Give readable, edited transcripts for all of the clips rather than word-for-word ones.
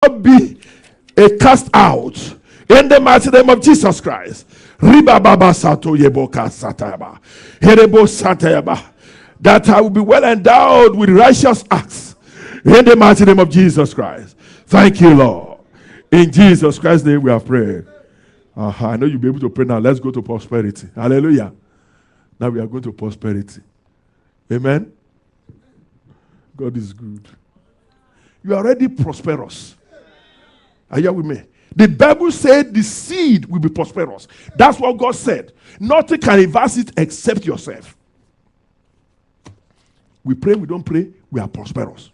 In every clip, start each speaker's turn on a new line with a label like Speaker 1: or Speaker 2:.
Speaker 1: be a cast out in the mighty name of Jesus Christ. That I will be well endowed with righteous acts in the mighty name of Jesus Christ. Thank you, Lord. In Jesus Christ's name we have prayed. I know you'll be able to pray now. Let's go to prosperity. Hallelujah. Now we are going to prosperity. Amen. God is good. You are already prosperous. Are you with me? The Bible said the seed will be prosperous. That's what God said. Nothing can reverse it except yourself. We pray, we don't pray, we are prosperous.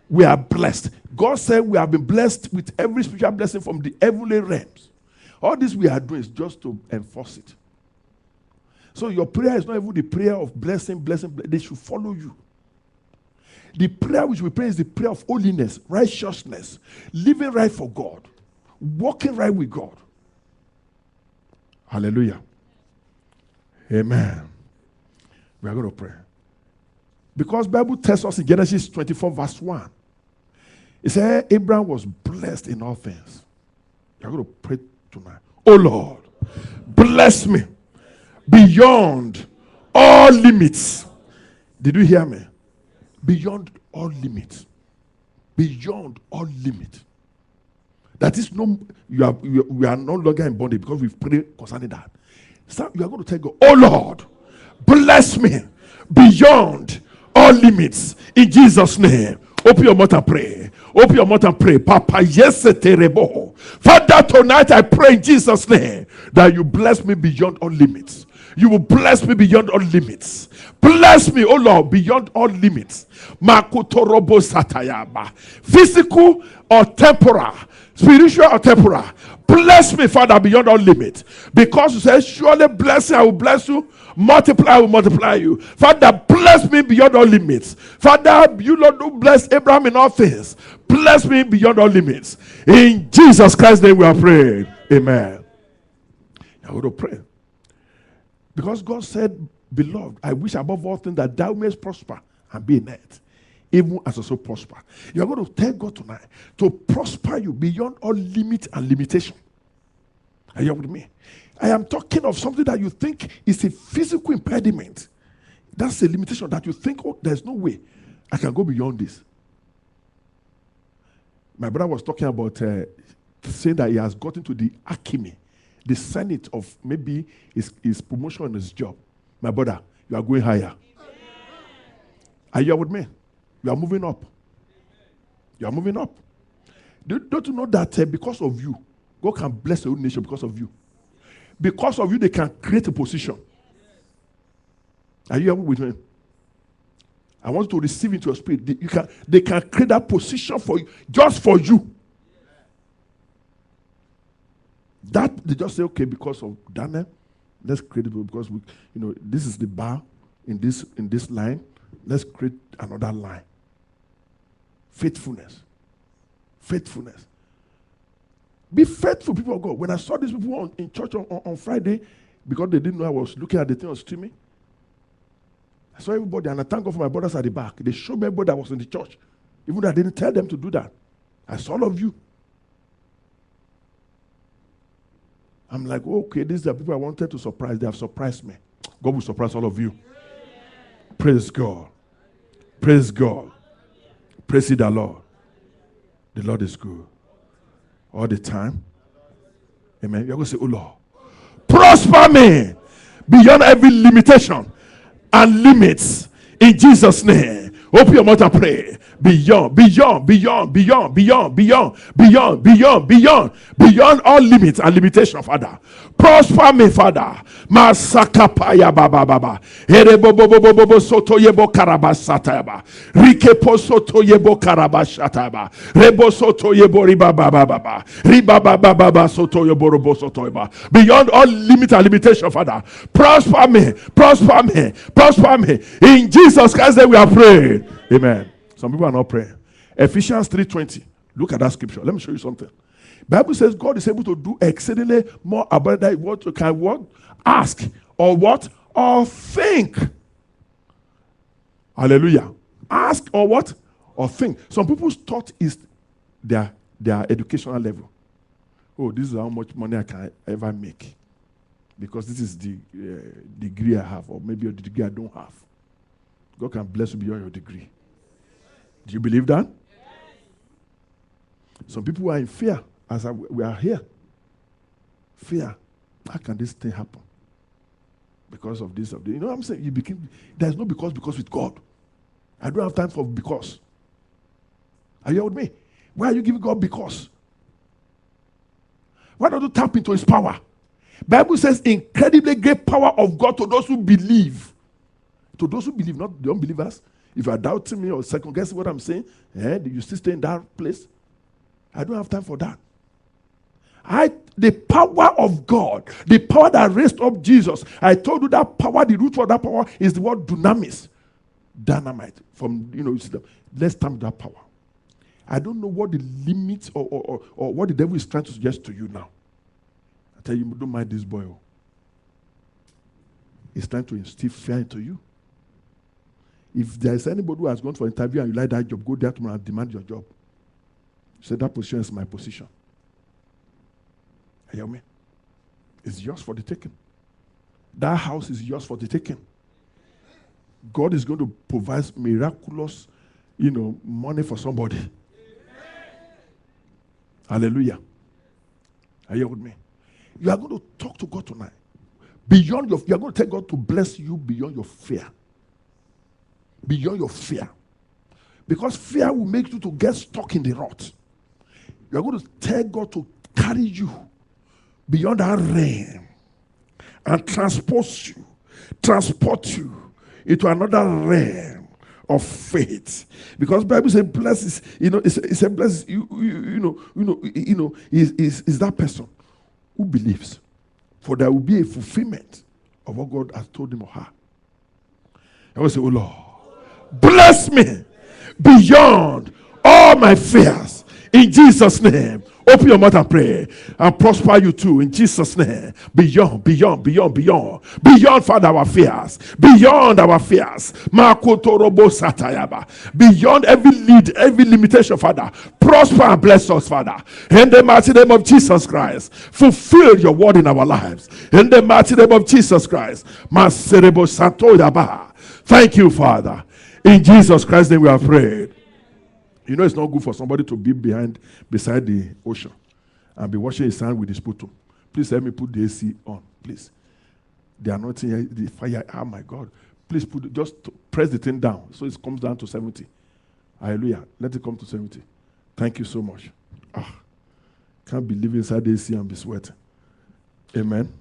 Speaker 1: We are blessed. God said we have been blessed with every spiritual blessing from the heavenly realms. All this we are doing is just to enforce it. So your prayer is not even the prayer of blessing. They should follow you. The prayer which we pray is the prayer of holiness, righteousness, living right for God, walking right with God. Hallelujah. Amen. We are going to pray. Because the Bible tells us in Genesis 24 verse 1. It says Abraham was blessed in all things. You are going to pray tonight. Oh Lord, bless me beyond all limits. Did you hear me? Beyond all limits. Beyond all limits. That is no, we are no longer in bondage because we've prayed concerning that. So you are going to tell God, oh Lord, bless me beyond all limits. In Jesus' name. Open your mouth and pray. Open your mouth and pray. Papa, yes, terebo. Father, tonight I pray in Jesus' name that you bless me beyond all limits. You will bless me beyond all limits. Bless me, oh Lord, beyond all limits. Makutorobo satayaba. Physical or temporal, spiritual or temporal. Bless me, Father, beyond all limits. Because you say, surely blessing, I will bless you. Multiply, I will multiply you. Father, bless me beyond all limits. Father, you Lord, do bless Abraham in all things. Bless me beyond all limits. In Jesus Christ's name we are praying. Amen. I want to pray. Because God said, beloved, I wish above all things that thou mayest prosper and be in health, even as also prosper. You are going to tell God tonight to prosper you beyond all limit and limitation. Are you with me? I am talking of something that you think is a physical impediment. That's a limitation that you think, oh, there's no way I can go beyond this. My brother was talking about saying that he has gotten to the acme, the senate of maybe his promotion in his job. My brother, you are going higher. Are you with me? You are moving up. You are moving up. Don't you know that because of you, God can bless the whole nation because of you? Because of you, they can create a position. Are you with me? I want you to receive into your spirit. They can create that position for you, just for you. That they just say, okay, because of Daniel, let's create it because this is the bar in this line. Let's create another line. Faithfulness. Faithfulness. Be faithful, people of God. When I saw these people in church on Friday, because they didn't know I was looking at the thing on streaming, I saw everybody, and I thank God for my brothers at the back. They showed me everybody that was in the church, even though I didn't tell them to do that. I saw all of you. I'm like, okay, these are people I wanted to surprise. They have surprised me. God will surprise all of you. Yeah. Praise God. Praise God. Praise the Lord. The Lord is good. All the time. Amen. You're going to say, oh Lord, prosper me beyond every limitation and limits in Jesus' name. Open your mouth and pray. Beyond all limits and limitation, Father. Prosper me, Father. Masakapaya baba. Erebobobobobo soto yebo karabasataba. Rikepo soto yebo karabashataba. Rebo soto yebo riba baba. Riba baba soto yebo robo soto yeba. Beyond all limit and limitation, Father. Prosper me. Prosper me. Prosper me. In Jesus Christ's name we are praying. Amen. Some people are not praying. Ephesians 3:20. Look at that scripture. Let me show you something. Bible says God is able to do exceedingly more abundantly what you can what? Ask or what? Or think. Hallelujah. Ask or what? Or think. Some people's thought is their their educational level. Oh, this is how much money I can ever make, because this is the degree I have, or maybe the degree I don't have. God can bless you beyond your degree. Do you believe that? Some people are in fear as we are here. Fear. How can this thing happen? Because of this, you know what I'm saying? There's no because with God. I don't have time for because. Are you with me? Why are you giving God because? Why don't you tap into his power? Bible says incredibly great power of God to those who believe. To those who believe, not the unbelievers. If you are doubting me or second guessing what I'm saying, do you still stay in that place? I don't have time for that. The power of God, the power that raised up Jesus. I told you that power, the root of that power is the word dunamis. Dynamite. From, let's stamp that power. I don't know what the limits or what the devil is trying to suggest to you now. I tell you, don't mind this boy. He's trying to instill fear into you. If there is anybody who has gone for interview and you like that job, go there tomorrow and demand your job. Say that position is my position. You hear me? It's yours for the taking. That house is yours for the taking. God is going to provide miraculous, money for somebody. Hallelujah. Are you with me? You are going to talk to God tonight. You are going to tell God to bless you beyond your fear. Beyond your fear. Because fear will make you to get stuck in the rut. You are going to tell God to carry you beyond that realm and transport you into another realm of faith. Because Bible says bless is a bless is that person who believes, for there will be a fulfillment of what God has told him or her. I will say, oh Lord, bless me beyond all my fears in Jesus' name. Open your mouth and pray and prosper you too in Jesus' name. Beyond, Father, our fears. Beyond our fears. Beyond every limitation, Father. Prosper and bless us, Father. In the mighty name of Jesus Christ. Fulfill your word in our lives. In the mighty name of Jesus Christ. Thank you, Father. In Jesus Christ's name we have prayed. It's not good for somebody to be beside the ocean and be washing his hand with his sputum. Please help me put the AC on, please. The anointing, the fire, oh my God. Please just press the thing down so it comes down to 70. Hallelujah. Let it come to 70. Thank you so much. Can't be living inside the AC and be sweating. Amen.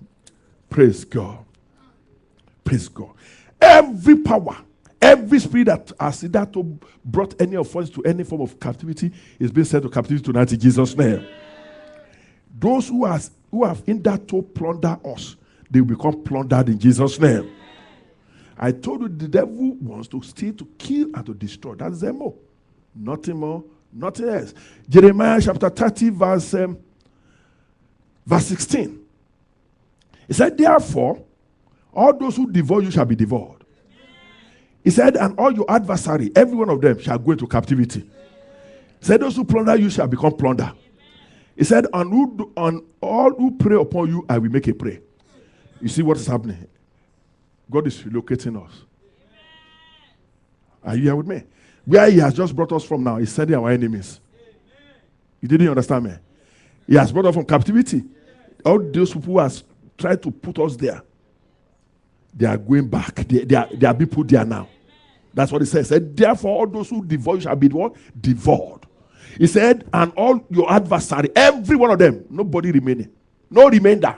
Speaker 1: Praise God. Praise God. Every power, every spirit that has either brought any of us to any form of captivity is being sent to captivity tonight in Jesus' name. Those who have in that to plunder us, they will become plundered in Jesus' name. I told you the devil wants to steal, to kill, and to destroy. That's MO. Nothing more, nothing else. Jeremiah chapter 30, verse 16. He said, therefore, all those who devour you shall be devoured. He said, and all your adversary, every one of them shall go into captivity. He said, those who plunder you shall become plunder. He said, on all who prey upon you, I will make a prey. You see what is happening? God is relocating us. Are you here with me? Where he has just brought us from now, he's sending our enemies. You didn't understand me? He has brought us from captivity. All those people who have tried to put us there, they are going back. They are being put there now. That's what he says. He said, therefore, all those who devour you shall be what? Devoured. He said, and all your adversary, every one of them, nobody remaining, no remainder,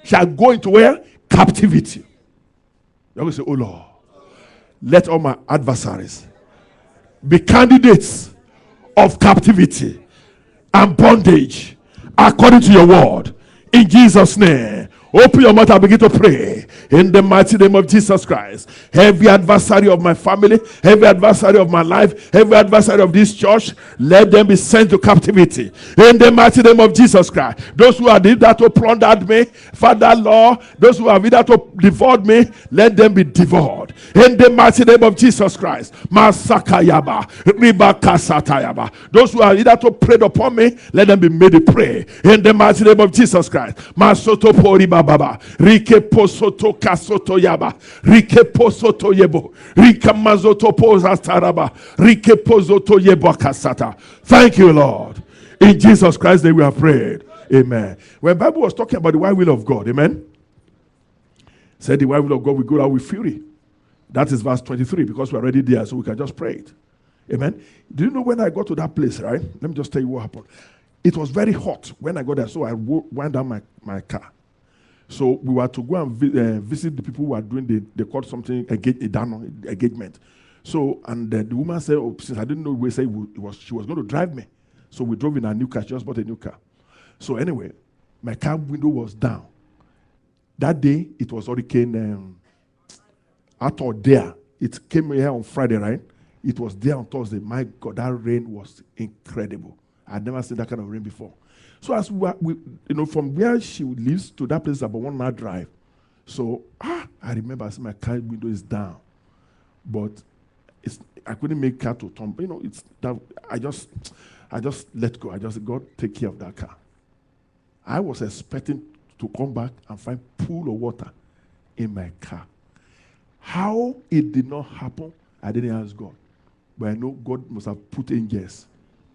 Speaker 1: shall go into where? Captivity. You're going to say, oh Lord, let all my adversaries be candidates of captivity and bondage according to your word. In Jesus' name. Open your mouth and begin to pray in the mighty name of Jesus Christ. Every adversary of my family, every adversary of my life, every adversary of this church, let them be sent to captivity in the mighty name of Jesus Christ. Those who have either to plunder me, Father Lord, those who have either to devour me, let them be devoured in the mighty name of Jesus Christ. Masakayaba, Ribakasatayaba. Those who are either to prey upon me, let them be made to pray in the mighty name of Jesus Christ. Masoto Poriba Baba, Rike Posoto Kasoto Yaba, Rike Posoto Yebo, Rika Mazoto Posastaraba, Rike Pozoto Yebo Kasata. Thank you, Lord. In Jesus Christ's name we have prayed. Amen. When Bible was talking about the wide will of God, amen, said the wide will of God will go out with fury. That is verse 23, because we're already there, so we can just pray it. Amen. Do you know when I got to that place, right? Let me just tell you what happened. It was very hot when I got there, so I went down my car. So we were to go and visit the people who were doing they called something engagement. So, and the woman said, oh, since I didn't know where she was going to drive me. So we drove in a new car. She just bought a new car. So anyway, my car window was down. That day, it was hurricane out or there. It came here on Friday, right? It was there on Thursday. My God, that rain was incredible. I'd never seen that kind of rain before. So as we from where she lives to that place, about 1 hour drive. So I remember my car window is down, but I couldn't make car to turn. It's that I just let go. I just said, God, take care of that car. I was expecting to come back and find pool of water in my car. How it did not happen, I didn't ask God. But I know God must have put angels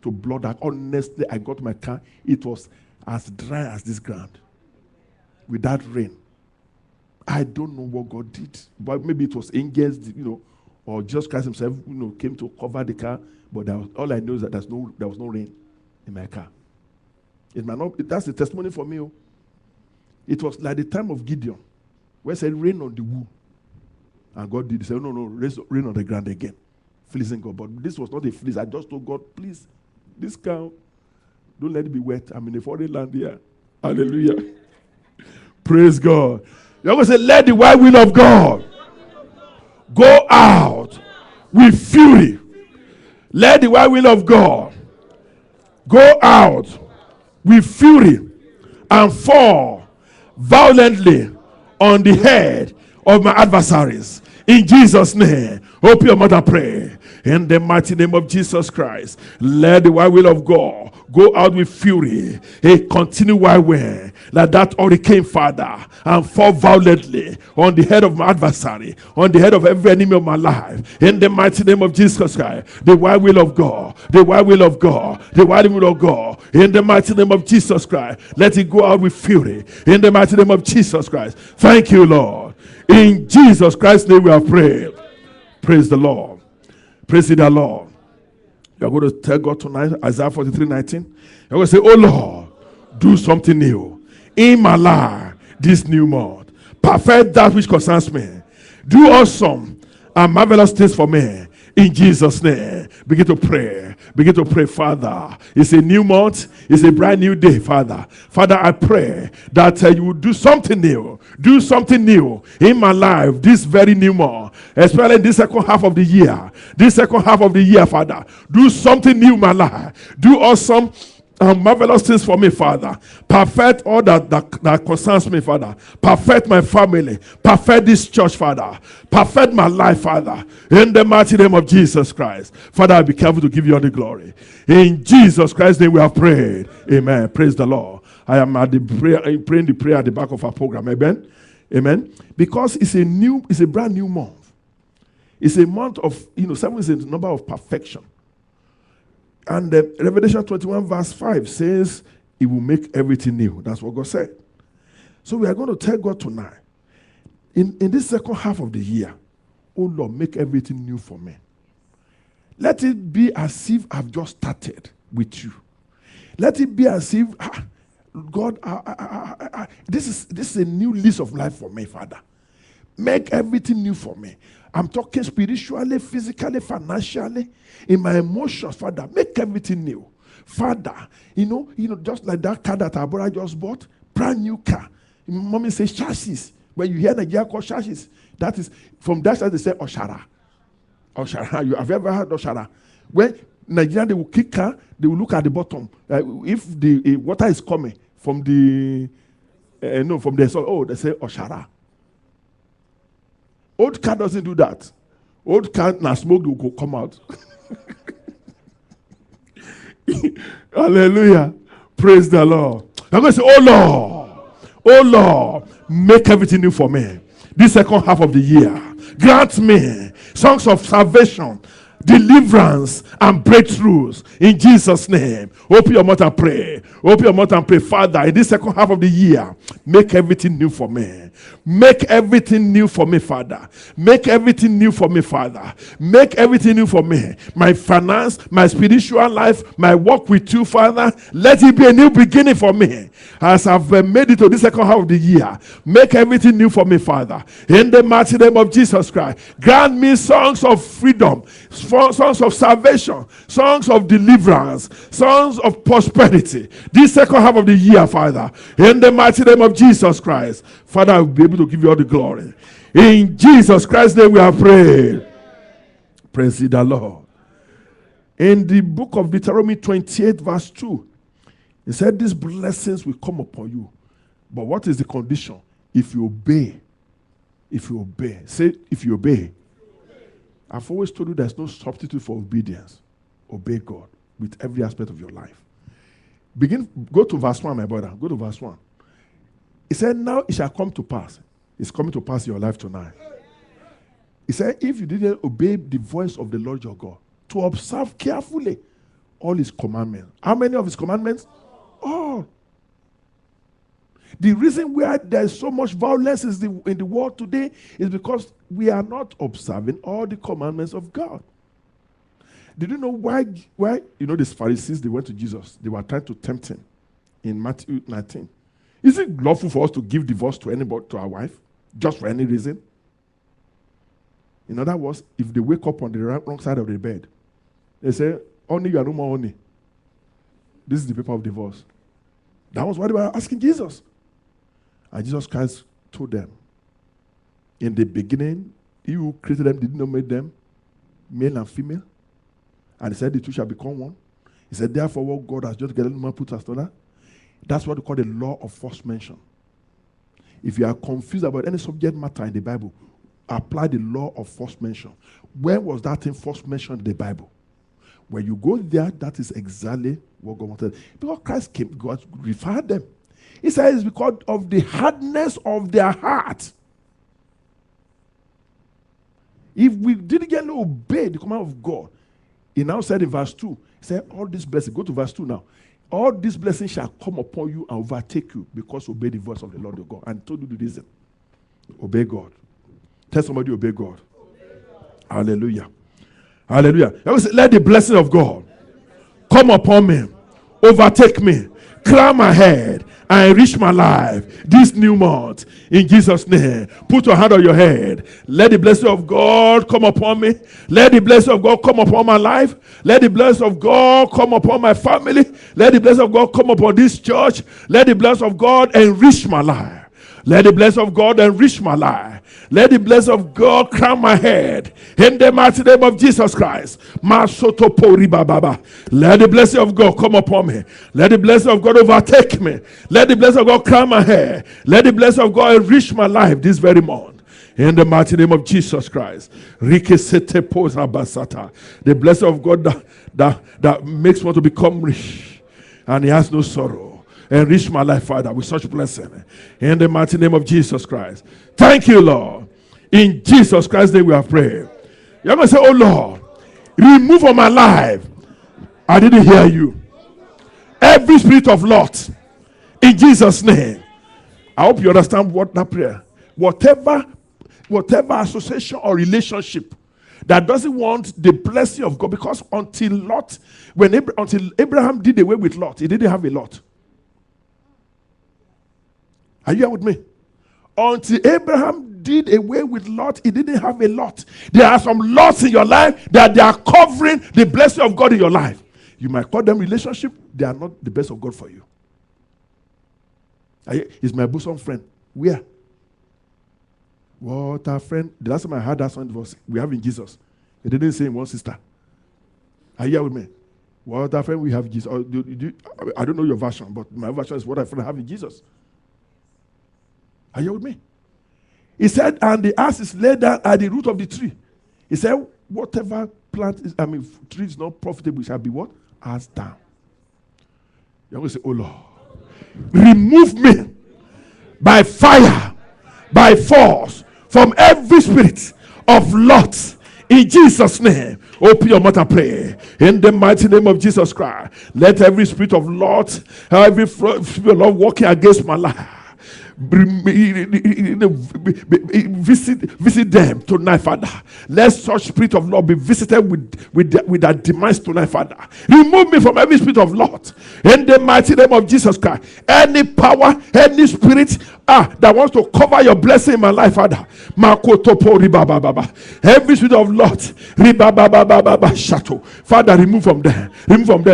Speaker 1: to block that. Honestly, I got my car. It was as dry as this ground with that rain. I don't know what God did. But maybe it was angels, or Jesus Christ himself, came to cover the car. But all I know is that there was no rain in my car. It might not. That's the testimony for me. It was like the time of Gideon, where it said rain on the wool. And God did say, no, rain on the ground again. Fleecing God. But this was not a fleece. I just told God, please, this cow, don't let it be wet. I'm in a foreign land here. Hallelujah. Praise God. You're going to say, let the wide will of God go out with fury. Let the wide will of God go out with fury and fall violently on the head of my adversaries. In Jesus' name, open your mouth and pray. In the mighty name of Jesus Christ, let the wide will of God go out with fury, a continued wide wind, like that hurricane, Father, and fall violently on the head of my adversary, on the head of every enemy of my life. In the mighty name of Jesus Christ, the wide will of God, the wide will of God, the wide will of God. In the mighty name of Jesus Christ, let it go out with fury. In the mighty name of Jesus Christ. Thank you, Lord. In Jesus Christ's name we have prayed. Praise the Lord. Praise the Lord. You're going to tell God tonight, Isaiah 43:19. You're going to say, oh Lord, do something new in my life this new month. Perfect that which concerns me. Do awesome and marvelous things for me. In Jesus' name, begin to pray. Begin to pray, Father. It's a new month. It's a brand new day, Father. Father, I pray that you will do something new. Do something new in my life this very new month, especially in this second half of the year. This second half of the year, Father. Do something new in my life. Do awesome marvelous things for me, Father. Perfect all that concerns me, Father. Perfect my family. Perfect this church, Father. Perfect my life, Father. In the mighty name of Jesus Christ. Father, I'll be careful to give you all the glory. In Jesus Christ's name we have prayed. Amen. Praise the Lord. I am at the prayer, praying the prayer at the back of our program. Amen. Amen. Because it's a brand new month. It's a month of, 7 is a number of perfection. And Revelation 21 verse 5 says, it will make everything new. That's what God said. So we are going to tell God tonight, in this second half of the year, oh Lord, make everything new for me. Let it be as if I've just started with you. Let it be as if, God, this is a new lease of life for me, Father. Make everything new for me. I'm talking spiritually, physically, financially, in my emotions, Father. Make everything new. Father, just like that car that our brother just bought, brand new car. Mommy says chassis. When you hear Nigeria called chassis, that is from that side they say Oshara. Oshara. You have ever heard Oshara? When Nigeria they will kick car, they will look at the bottom. If the water is coming from the from the so they say Oshara. Old car doesn't do that. Old car now smoke will go come out. Hallelujah. Praise the Lord. I'm going to say, oh Lord, make everything new for me. This second half of the year, grant me songs of salvation, deliverance, and breakthroughs in Jesus' name. Open your mouth and pray. Open your mouth and pray. Father, in this second half of the year, make everything new for me. Make everything new for me, Father. Make everything new for me, Father. Make everything new for me. My finance, my spiritual life, my walk with you, Father. Let it be a new beginning for me. As I've made it to this second half of the year, make everything new for me, Father. In the mighty name of Jesus Christ, grant me songs of freedom, songs of salvation, songs of deliverance, songs of prosperity. This second half of the year, Father, in the mighty name of Jesus Christ, Father, I will be able to give you all the glory. In Jesus Christ's name we have prayed. Praise the Lord. In the book of Deuteronomy 28 verse 2, he said these blessings will come upon you. But what is the condition? If you obey. If you obey. Say, if you obey. I've always told you there's no substitute for obedience. Obey God with every aspect of your life. Go to verse 1, my brother. Go to verse 1. He said, now it shall come to pass. It's coming to pass in your life tonight. He said, if you didn't obey the voice of the Lord your God, to observe carefully all his commandments. How many of his commandments? All. The reason why there is so much violence in the world today is because we are not observing all the commandments of God. Did you know why? You know, these Pharisees, they went to Jesus. They were trying to tempt him in Matthew 19. Is it lawful for us to give divorce to anybody, to our wife, just for any reason? In other words, if they wake up on the wrong side of the bed, they say, only you are no more only. This is the paper of divorce. That was what they were asking Jesus. And Jesus Christ told them, in the beginning, he who created them did not make them male and female. And he said the two shall become one. He said, therefore, what God has just given man put as together. That's what we call the law of first mention. If you are confused about any subject matter in the Bible, apply the law of first mention. When was that thing first mentioned in the Bible? When you go there, that is exactly what God wanted. Because Christ came, God referred them. He says it's because of the hardness of their heart. If we didn't get to obey the command of God, he now said in verse 2, he said, all these blessings, go to verse 2 now. All these blessings shall come upon you and overtake you because you obey the voice of the Lord your God. And he told you the reason. Obey God. Tell somebody, obey God. Hallelujah. Hallelujah. Let the blessing of God come upon me, overtake me, crown my head, and enrich my life this new month. In Jesus' name. Put your hand on your head. Let the blessing of God come upon me. Let the blessing of God come upon my life. Let the blessing of God come upon my family. Let the blessing of God come upon this church. Let the blessing of God enrich my life. Let the blessing of God enrich my life. Let the blessing of God crown my head. In the mighty name of Jesus Christ. Let the blessing of God come upon me. Let the blessing of God overtake me. Let the blessing of God crown my head. Let the blessing of God enrich my life this very month. In the mighty name of Jesus Christ. The blessing of God that makes one to become rich. And he has no sorrow. Enrich my life, Father, with such blessing. In the mighty name of Jesus Christ. Thank you, Lord. In Jesus Christ's name we have prayed. You're going to say, oh Lord, remove from my life. I didn't hear you. Every spirit of Lot. In Jesus' name. I hope you understand what that prayer. Whatever association or relationship that doesn't want the blessing of God, because until Abraham did away with Lot, he didn't have a lot. Are you here with me? Until Abraham did away with Lot, he didn't have a lot. There are some lots in your life that they are covering the blessing of God in your life. You might call them relationship. They are not the best of God for you. He's my bosom friend. Where? What a friend. The last time I heard that song was We Have in Jesus. It didn't say in one sister. Are you here with me? What a friend we have in Jesus. I don't know your version, but my version is what a friend I have in Jesus. Are you with me? He said, and the ass is laid down at the root of the tree. He said, whatever plant is, tree is not profitable shall be what? Asked down. You're going to say, oh Lord, remove me by fire, by force, from every spirit of Lot. In Jesus' name, open your mouth and pray. In the mighty name of Jesus Christ, let every spirit of Lot, every spirit of Lord working against my life, visit them tonight, Father. Let such spirit of Lord be visited with that demise tonight, Father. Remove me from every spirit of Lord in the mighty name of Jesus Christ. Any power, any spirit that wants to cover your blessing in my life, Father. Every spirit of Lord, Father, remove from them,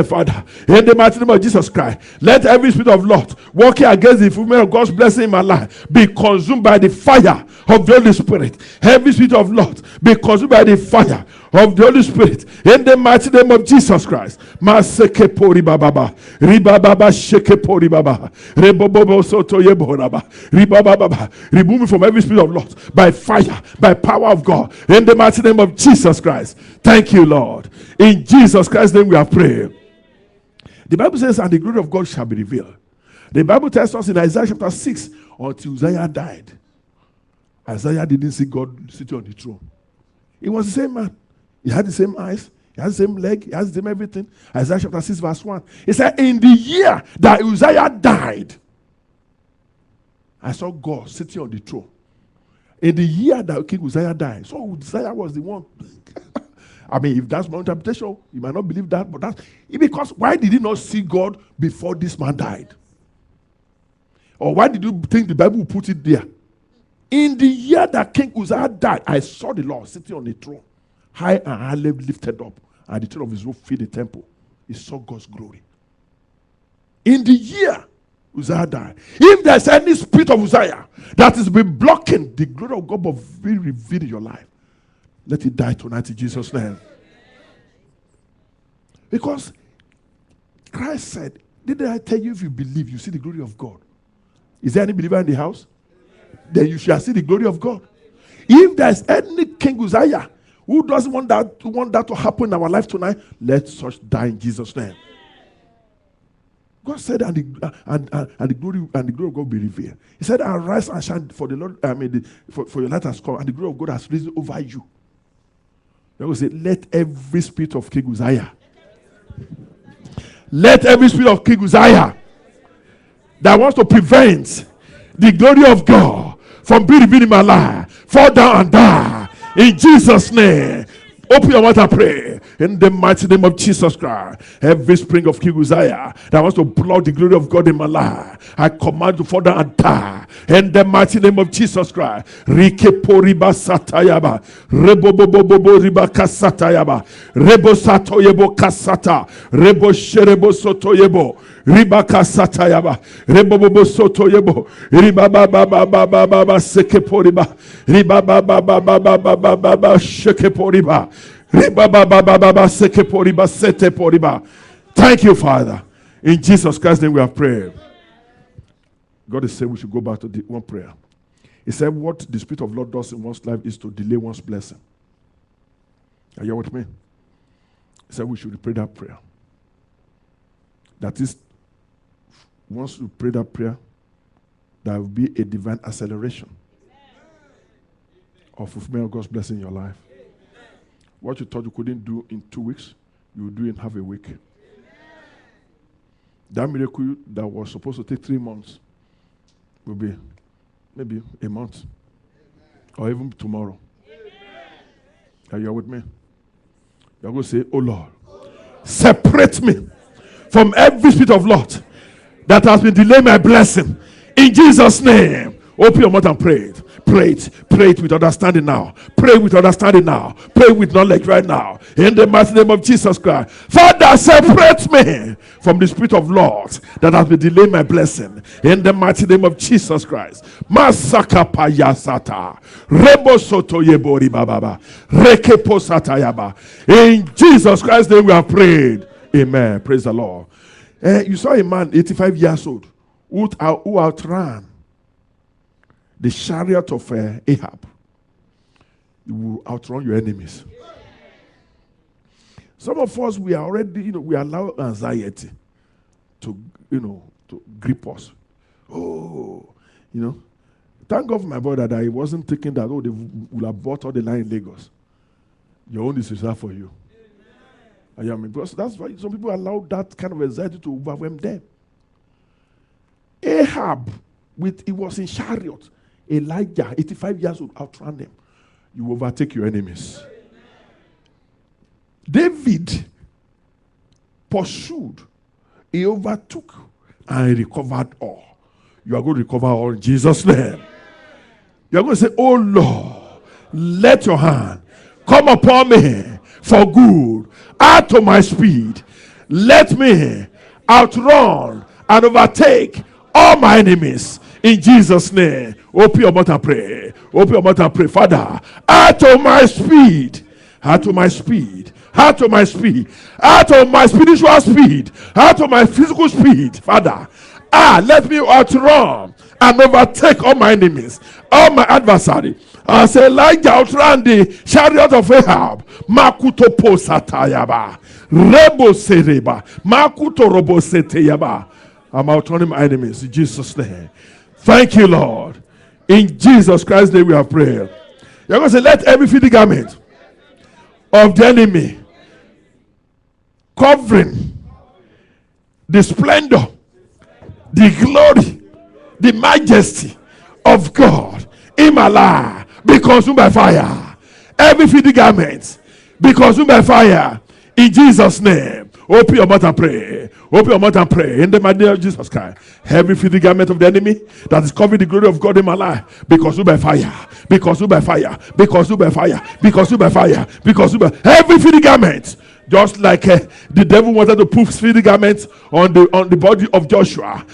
Speaker 1: Father. In the mighty name of Jesus Christ, let every spirit of Lord working against the fulfillment of God's blessing in my life be consumed by the fire of the Holy Spirit. Every spirit of Lord be consumed by the fire of the Holy Spirit in the mighty name of Jesus Christ. Masekepori baba, ribaba shekepori baba, rebobobo soto yeboraba, ribaba. Remove me from every spirit of Lord by fire, by power of God, in the mighty name of Jesus Christ. Thank you, Lord. In Jesus Christ's name we have prayed. The Bible says, and the glory of God shall be revealed. The Bible tells us in Isaiah chapter 6, until Uzziah died, Isaiah didn't see God sitting on the throne. He was the same man. He had the same eyes. He has the same leg. He has the same everything. Isaiah chapter 6 verse 1. He said, in the year that Uzziah died, I saw God sitting on the throne. In the year that King Uzziah died. So Uzziah was the one. I mean, if that's my interpretation, you might not believe that, but that's because why did he not see God before this man died? Or why did you think the Bible put it there? In the year that King Uzziah died, I saw the Lord sitting on the throne, high and highly lifted up, and the throne of his roof filled the temple. He saw God's glory. In the year Uzziah died, if there's any spirit of Uzziah that has been blocking the glory of God but being revealed in your life, let it die tonight in Jesus' name. Because Christ said, didn't I tell you, if you believe, you see the glory of God? Is there any believer in the house? Then you shall see the glory of God. If there's any King Uzziah who doesn't want that to happen in our life tonight, let such die in Jesus' name. God said, and the glory of God will be revealed. He said, arise and shine, for the Lord. For your light has come, and the glory of God has risen over you. The Bible said, let every spirit of King Uzziah, let every spirit of King Uzziah that wants to prevent the glory of God from being revealed in my life fall down and die in Jesus' name. Open your mouth and pray in the mighty name of Jesus Christ. Every spring of King Uzziah that wants to block the glory of God in my life, I command you to fall down and die in the mighty name of Jesus Christ. Rike poriba satayaba, rebo bobo riba kasatayaba, rebo satoyebo kasata, rebo sherebo sotoyebo, riba kasatayaba, rebo bobo sotoyebo, riba baba seke poriba, riba baba sheke poriba. Thank you, Father. In Jesus Christ's name we have prayed. God is saying we should go back to the one prayer. He said what the Spirit of Lord does in one's life is to delay one's blessing. Are you with me? He said we should pray that prayer. That is, once you pray that prayer, there will be a divine acceleration of fulfillment of God's blessing in your life. What you thought you couldn't do in 2 weeks, you will do in half a week. Amen. That miracle that was supposed to take 3 months will be maybe a month. Amen. Or even tomorrow. Amen. Are you with me? You're going to say, oh Lord, separate me from every spirit of Lord that has been delaying my blessing. In Jesus' name, open your mouth and pray it. Pray it with understanding now. Pray with understanding now. Pray with knowledge right now. In the mighty name of Jesus Christ. Father, separate me from the spirit of Lord that has been delaying my blessing. In the mighty name of Jesus Christ. Masaka payasata. Rebo soto yebori bababa. Rekepo satayaba. In Jesus Christ's name we have prayed. Amen. Praise the Lord. You saw a man, 85 years old, who outran the chariot of Ahab. You will outrun your enemies. Some of us, we are already, we allow anxiety to grip us. Oh, thank God for my brother that he wasn't thinking that, they will have bought all the land in Lagos. Your own is reserved for you. Because that's why some people allow that kind of anxiety to overwhelm them. Ahab, he was in chariot. Elijah, 85 years old, outran them. You overtake your enemies. David pursued, he overtook, and he recovered all. You are going to recover all in Jesus' name. You are going to say, oh Lord, let your hand come upon me for good. Add to my speed. Let me outrun and overtake all my enemies. In Jesus' name. Open your mouth and pray. Open your mouth and pray. Father, add to my speed. Add to my speed. Add to my speed. Add to my spiritual speed. Add to my physical speed. Father, let me outrun and overtake all my enemies, all my adversaries. As Elijah outran the chariot of Ahab, Makuto posatayaba, Rebo sereba, Makuto robo seteyaba. I'm outrunning my enemies in Jesus' name. Thank you, Lord. In Jesus Christ's name we have prayed. You're going to say, let every filthy garment of the enemy covering the splendor, the glory, the majesty of God in my life be consumed by fire. Every filthy garment be consumed by fire in Jesus' name. Open your mouth and pray. Open your mouth and pray. In the mighty name of Jesus Christ. Every filthy garment of the enemy that is covering the glory of God in my life be consumed by fire. Be consumed by fire. Be consumed by fire. Be consumed by fire. Be consumed by every filthy garment. Just like the devil wanted to put filthy garments on the body of Joshua.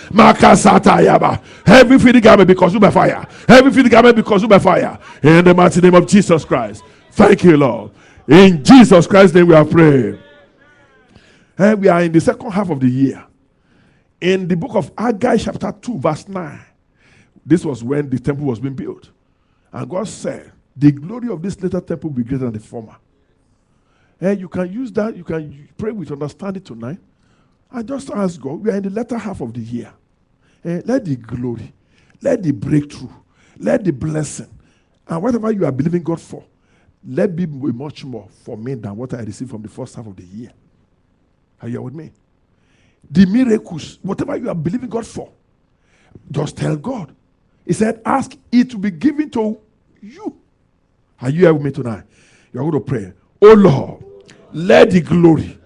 Speaker 1: Every filthy garment be consumed by fire. Every filthy garment be consumed by fire. In the mighty name of Jesus Christ. Thank you, Lord. In Jesus Christ's name we have prayed. We are in the second half of the year. In the book of Haggai chapter 2 verse 9. This was when the temple was being built. And God said, the glory of this later temple will be greater than the former. And you can use that, you can pray with understanding tonight. And just ask God, we are in the latter half of the year. Let the glory, let the breakthrough, let the blessing, and whatever you are believing God for, let be much more for me than what I received from the first half of the year. Are you with me? The miracles, whatever you are believing God for, just tell God. He said, ask it to be given to you. Are you here with me tonight? You are going to pray. Oh Lord, let the glory,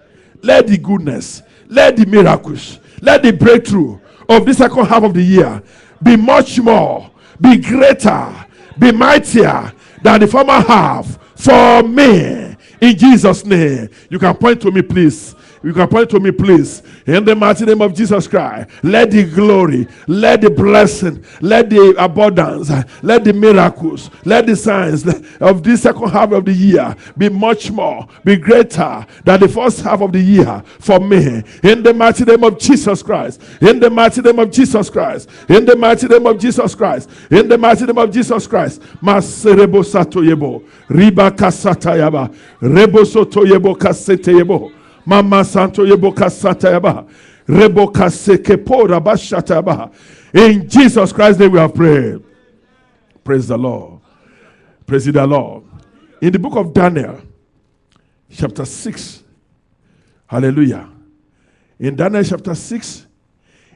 Speaker 1: let the goodness, let the miracles, let the breakthrough of the second half of the year be much more, be greater, be mightier than the former half for me. In Jesus' name. You can point to me, please. You can point to me, please. In the mighty name of Jesus Christ. Let the glory, let the blessing, let the abundance, let the miracles, let the signs of this second half of the year be much more, be greater than the first half of the year for me. In the mighty name of Jesus Christ. In the mighty name of Jesus Christ. In the mighty name of Jesus Christ. In the mighty name of Jesus Christ. Maserebo satoyebo. Riba kasatayaba. Rebo sotoyebo kaseteyebo. Mama Santo Yeboka Satayaba. Reboka Sekepo Rabashataba. In Jesus Christ's name we have prayed. Praise the Lord. Praise the Lord. In the book of Daniel, chapter 6. Hallelujah. In Daniel chapter 6,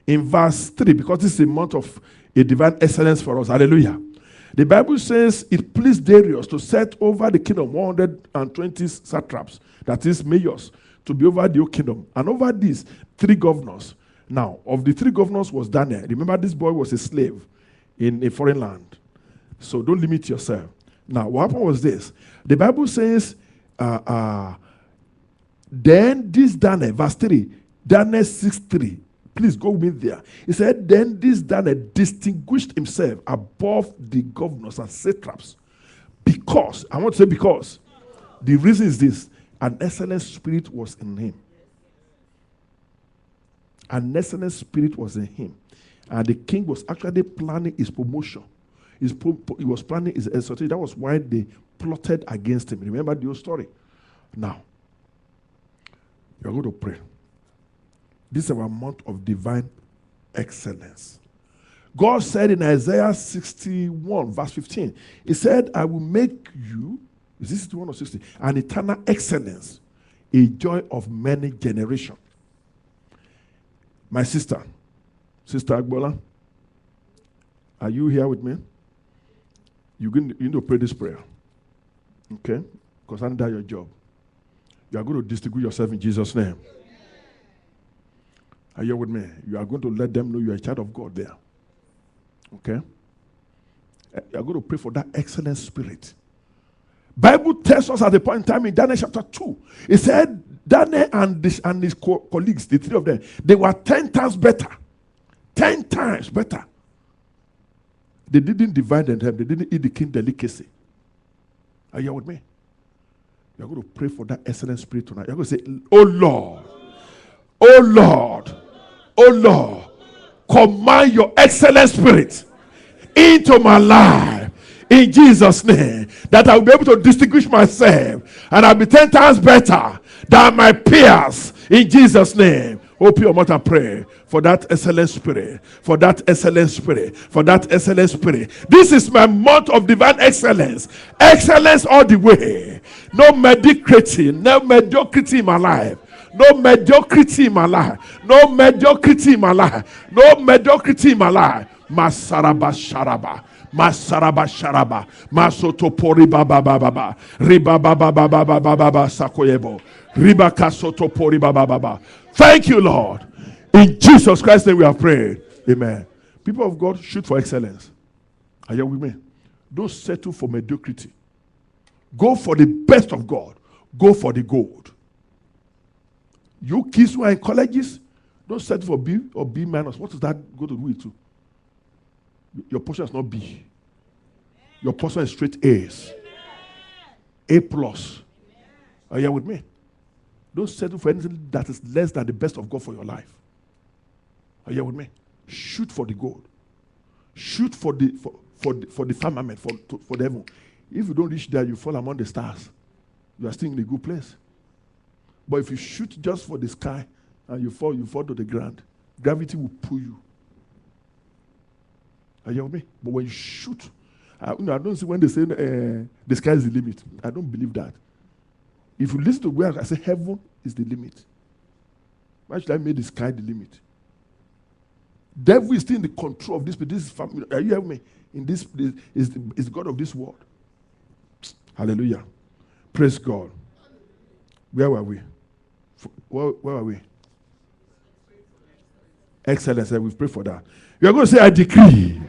Speaker 1: in verse 3, because this is a month of a divine excellence for us. Hallelujah. The Bible says it pleased Darius to set over the kingdom 120 satraps, that is mayors, to be over the whole kingdom. And over these 3 governors. Now, of the 3 governors was Daniel. Remember, this boy was a slave in a foreign land. So don't limit yourself. Now, what happened was this. The Bible says Then this Daniel, verse 3, Daniel 6:3. Please go with me there. He said, then this Daniel distinguished himself above the governors and satraps. Because, I want to say because, the reason is this: an excellent spirit was in him. An excellent spirit was in him. And the king was actually planning his promotion. He was planning his exaltation. That was why they plotted against him. Remember the whole story. Now, you're going to pray. This is our month of divine excellence. God said in Isaiah 61, verse 15, He said, I will make you, is this 61 or 60? An eternal excellence, a joy of many generations. My sister, Sister Agbola, are you here with me? You need to pray this prayer. Okay? Because under your job. You are going to distinguish yourself in Jesus' name. Are you with me? You are going to let them know you are a child of God there. Okay? You are going to pray for that excellent spirit. Bible tells us at the point in time in Daniel chapter 2, it said Daniel and his colleagues, the three of them, they were 10 times better. 10 times better. They didn't divide them. They didn't eat the king delicacy. Are you with me? You're going to pray for that excellent spirit tonight. You're going to say, oh Lord, oh Lord, oh Lord, command your excellent spirit into my life in Jesus' name, that I will be able to distinguish myself and I'll be 10 times better than my peers in Jesus' name. Open your mouth and pray for that excellent spirit, for that excellent spirit, for that excellent spirit. This is my month of divine excellence. Excellence all the way. No mediocrity in my life. No mediocrity in my life. No mediocrity in my life. No mediocrity in my life. Masaraba sharaba. Masaraba sharaba. Masotopori baba baba. Riba baba baba baba sakoyebo. Riba kasotopori baba baba. Thank you, Lord. In Jesus Christ's name we have prayed. Amen. People of God, shoot for excellence. Are you with me? Don't settle for mediocrity. Go for the best of God. Go for the gold. You kids who are in colleges, don't settle for B or B minus. What does that go to do with you? Your portion is not B. Your portion is straight A's. A plus. Are you with me? Don't settle for anything that is less than the best of God for your life. Are you with me? Shoot for the gold. Shoot for the firmament, for the heaven. If you don't reach there, you fall among the stars. You are still in a good place. But if you shoot just for the sky and you fall to the ground, gravity will pull you. Are you with me? But when you shoot, I don't see when they say the sky is the limit. I don't believe that. If you listen to where I say heaven is the limit, why should I make the sky the limit? Devil is still in the control of this. But this is family. Are you hearing me? In this is the God of this world. Hallelujah. Praise God. Where were we? Where were we? Excellence. We've prayed for that. You are going to say, I decree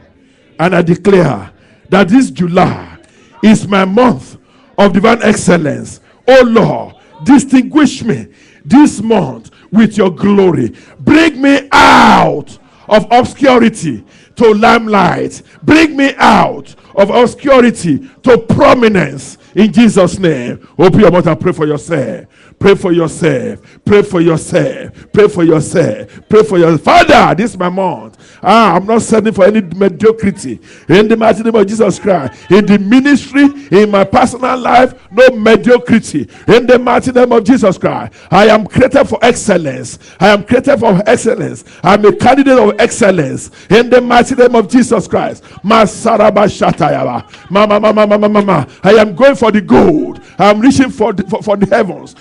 Speaker 1: and I declare that this July is my month of divine excellence. Oh Lord, distinguish me this month with your glory. Bring me out of obscurity to limelight. Bring me out of obscurity to prominence. In Jesus' name, open your mouth and pray for yourself. Pray for yourself. Pray for yourself. Pray for yourself. Pray for yourself. Father, this is my month. I'm not settling for any mediocrity. In the mighty name of Jesus Christ. In the ministry, in my personal life, no mediocrity. In the mighty name of Jesus Christ. I am created for excellence. I am created for excellence. I'm a candidate of excellence. In the mighty name of Jesus Christ. Masaraba shatayaba. Mama. I am going for the gold. I'm reaching for the heavens.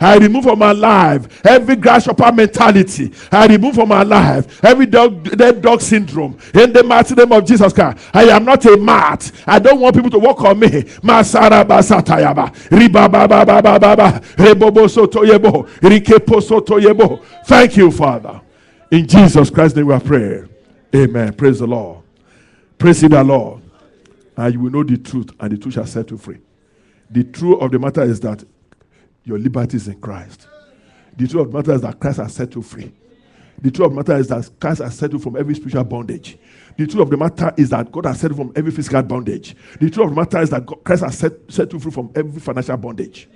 Speaker 1: I remove from my life every grasshopper mentality. I remove from my life every dead dog syndrome. In the mighty name of Jesus Christ. I am not a mat. I don't want people to walk on me. Thank you, Father. In Jesus Christ's name we are praying. Amen. Praise the Lord. Praise the Lord. And you will know the truth, and the truth shall set you free. The truth of the matter is that your liberty is in Christ. The truth of the matter is that Christ has set you free. The truth of the matter is that Christ has set you from every spiritual bondage. The truth of the matter is that God has set you from every physical bondage. The truth of the matter is that Christ has set you free from every financial bondage.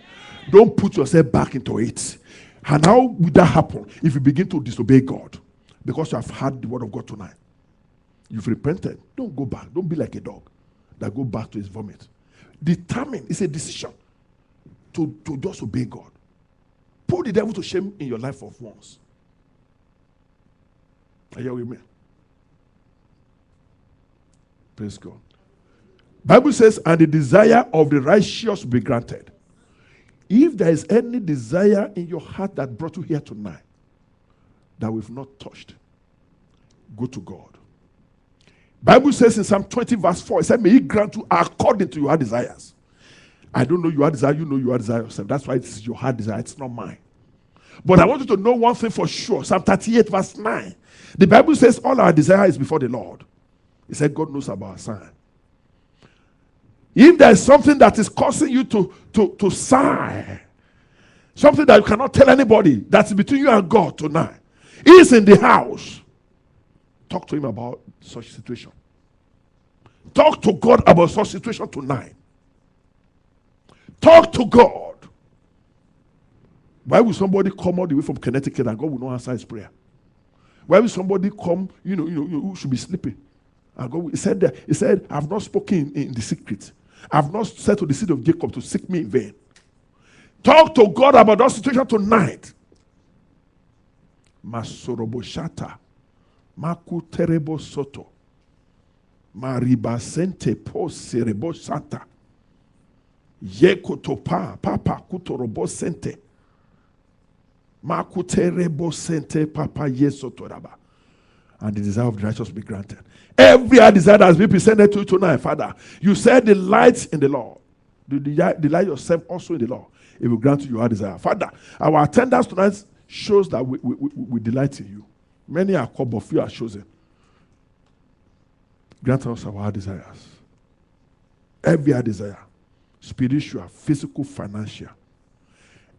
Speaker 1: Don't put yourself back into it. And how will that happen if you begin to disobey God? Because you have heard the word of God tonight. You've repented. Don't go back. Don't be like a dog that go back to his vomit. Determine. It's a decision to just obey God. Put the devil to shame in your life of once. Are you with me? Praise God. Bible says, and the desire of the righteous will be granted. If there is any desire in your heart that brought you here tonight that we've not touched, go to God. Bible says in Psalm 20 verse 4, it said, may he grant you according to your desires. I don't know your desire, you know your desire yourself. That's why it's your heart desire, it's not mine. But I want you to know one thing for sure. Psalm 38 verse 9. The Bible says all our desire is before the Lord. It said God knows about our sign. If there is something that is causing you to sigh, something that you cannot tell anybody, that's between you and God tonight, he is in the house. Talk to him about such situation. Talk to God about such situation tonight. Talk to God. Why will somebody come all the way from Connecticut and God will not answer his prayer? Why will somebody come, who should be sleeping? And God, he said, I have not spoken in the secret. I have not said to the seed of Jacob to seek me in vain. Talk to God about that situation tonight. Masorobo shata. Maku terebo soto. Mariba sente po serebo sata. Yekotopa papa kutorobo sente. Maku terebo sente papa yesotoraba. And the desire of the righteous be granted. Every desire that has been presented to you tonight, Father, you said delight in the Lord. Delight yourself also in the Lord. It will grant you your desire. Father, our attendance tonight shows that we delight in you. Many are called, but few are chosen. Grant us our desires. Every desire. Spiritual, physical, financial.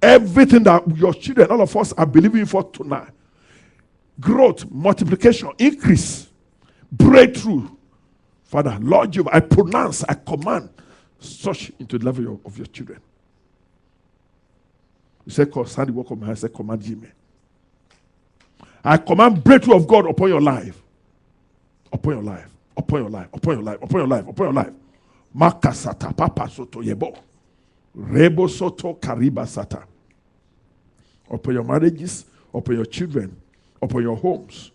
Speaker 1: Everything that your children, all of us, are believing for tonight. Growth, multiplication, increase, breakthrough. Father, Lord, I pronounce, I command such into the level of your children. You said, concern the work of my hand. I said, command Jimmy. I command breakthrough of God upon your life. Upon your life. Upon your life. Upon your life. Upon your life. Upon your life. Makasata papa soto yebo. Rebo soto kariba sata. Upon your marriages, upon your children, upon your homes.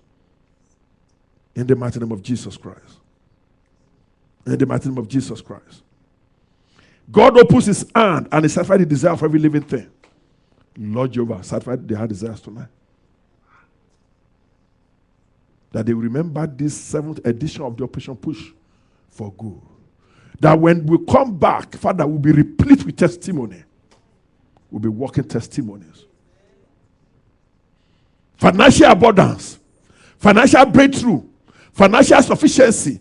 Speaker 1: In the mighty name of Jesus Christ. In the mighty name of Jesus Christ. God opens his hand and he satisfies the desire of every living thing. Lord Jehovah, satisfy their heart desires tonight. That they will remember this 7th edition of the Operation Push for good. That when we come back, Father, we'll be replete with testimony. We'll be walking testimonies. Financial abundance, financial breakthrough, financial sufficiency,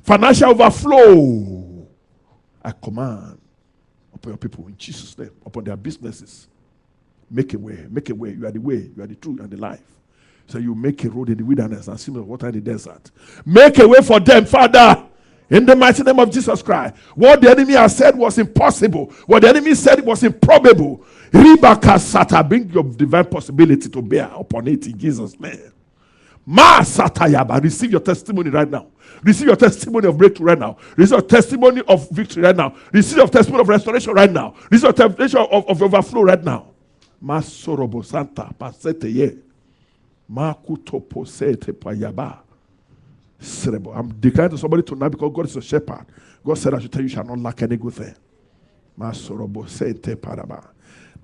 Speaker 1: financial overflow. I command upon your people in Jesus' name, upon their businesses. Make a way, make a way. You are the way, you are the truth, and the life. So you make a road in the wilderness and stream of water in the desert. Make a way for them, Father, in the mighty name of Jesus Christ. What the enemy has said was impossible. What the enemy said was improbable. Ribaka Sata, bring your divine possibility to bear upon it in Jesus' name. Ma Satayaba, receive your testimony right now. Receive your testimony of breakthrough right now. Receive your testimony of victory right now. Receive your testimony of restoration right now. Receive your testimony of overflow right now. Ma Sorobo Santa, Pasete Ye. Ma Kutopo Sete Payaba. I'm declaring to somebody tonight because God is your shepherd. God said, I should tell you, you shall not lack any good thing. Ma Sorobo Sete Paraba.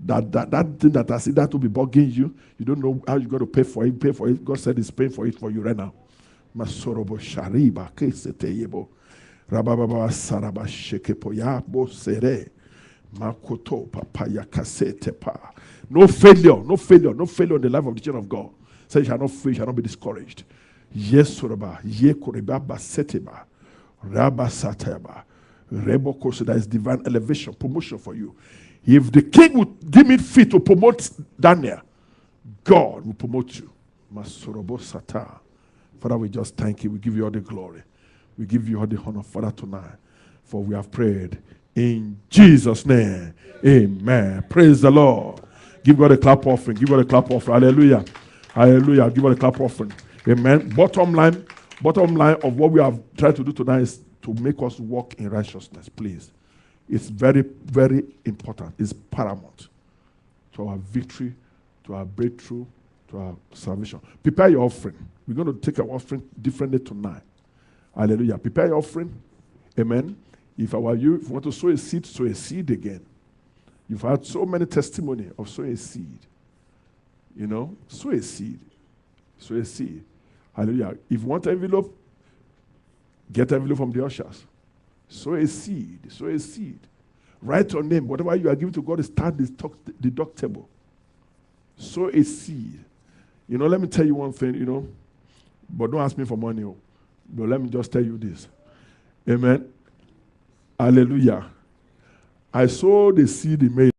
Speaker 1: That thing that I see that will be bugging you, you don't know how you're going to pay for it. Pay for it. God said He's paying for it for you right now. Masorobo shariba kesete yebo, rababa saraba shekepo ya bo sere, makoto papaya kasete pa. No failure, no failure, no failure in the life of the children of God. Say you shall not fail, you shall not be discouraged. Yes, suraba ye koreba baseteba, raba sataba. So that is divine elevation, promotion for you. If the king would deem it fit to promote Daniel, God will promote you. Father, we just thank you. We give you all the glory. We give you all the honor, Father, tonight. For we have prayed in Jesus' name. Amen. Praise the Lord. Give God a clap offering. Give God a clap offering. Hallelujah. Hallelujah. Give God a clap offering. Amen. Bottom line of what we have tried to do tonight is to make us walk in righteousness, please. It's very, very important. It's paramount to our victory, to our breakthrough, to our salvation. Prepare your offering. We're going to take our offering differently tonight. Hallelujah. Prepare your offering. Amen. If I were you, if you want to sow a seed again. You've had so many testimony of sowing a seed. You know, sow a seed. Sow a seed. Hallelujah. If you want an envelope, get an envelope from the ushers. Sow a seed. Sow a seed. Write your name. Whatever you are giving to God is tax deductible. Sow a seed. You know, let me tell you one thing, you know, but don't ask me for money. But let me just tell you this. Amen. Hallelujah. I sowed the seed in May.